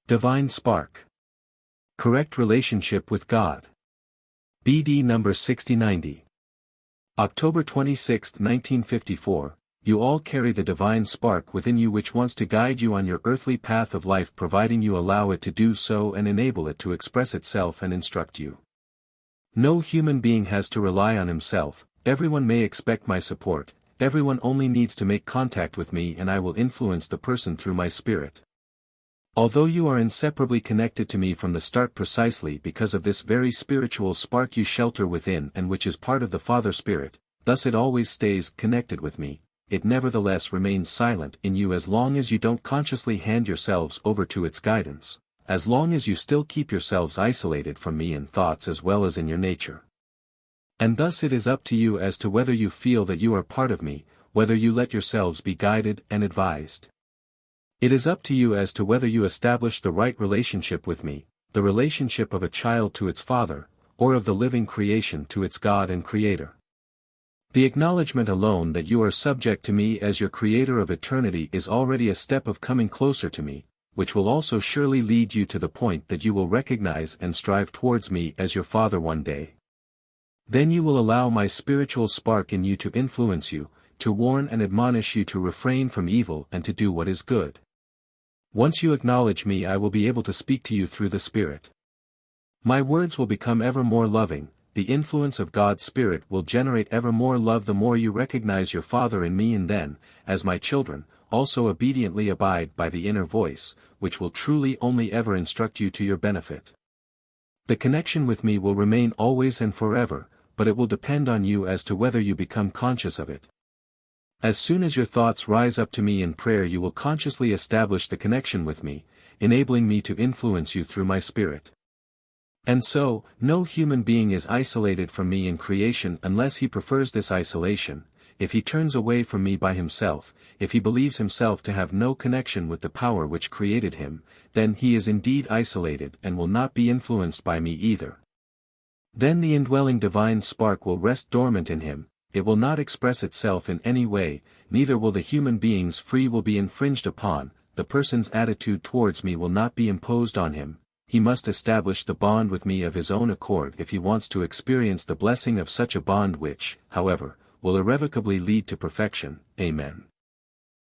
Divine Spark. Correct relationship with God. BD number 6090. October 26, 1954, you all carry the divine spark within you which wants to guide you on your earthly path of life providing you allow it to do so and enable it to express itself and instruct you. No human being has to rely on himself, everyone may expect my support, everyone only needs to make contact with me and I will influence the person through my spirit. Although you are inseparably connected to me from the start precisely because of this very spiritual spark you shelter within and which is part of the Father Spirit, thus it always stays connected with me, it nevertheless remains silent in you as long as you don't consciously hand yourselves over to its guidance, as long as you still keep yourselves isolated from me in thoughts as well as in your nature. And thus it is up to you as to whether you feel that you are part of me, whether you let yourselves be guided and advised. It is up to you as to whether you establish the right relationship with me, the relationship of a child to its father, or of the living creation to its God and Creator. The acknowledgement alone that you are subject to me as your Creator of eternity is already a step of coming closer to me, which will also surely lead you to the point that you will recognize and strive towards me as your Father one day. Then you will allow my spiritual spark in you to influence you, to warn and admonish you to refrain from evil and to do what is good. Once you acknowledge me I will be able to speak to you through the Spirit. My words will become ever more loving, the influence of God's Spirit will generate ever more love the more you recognize your Father in me and then, as my children, also obediently abide by the inner voice, which will truly only ever instruct you to your benefit. The connection with me will remain always and forever, but it will depend on you as to whether you become conscious of it. As soon as your thoughts rise up to me in prayer you will consciously establish the connection with me, enabling me to influence you through my Spirit. And so, no human being is isolated from me in creation unless he prefers this isolation, if he turns away from me by himself, if he believes himself to have no connection with the power which created him, then he is indeed isolated and will not be influenced by me either. Then the indwelling divine spark will rest dormant in him, it will not express itself in any way, neither will the human being's free will be infringed upon, the person's attitude towards me will not be imposed on him, he must establish the bond with me of his own accord if he wants to experience the blessing of such a bond which, however, will irrevocably lead to perfection. Amen.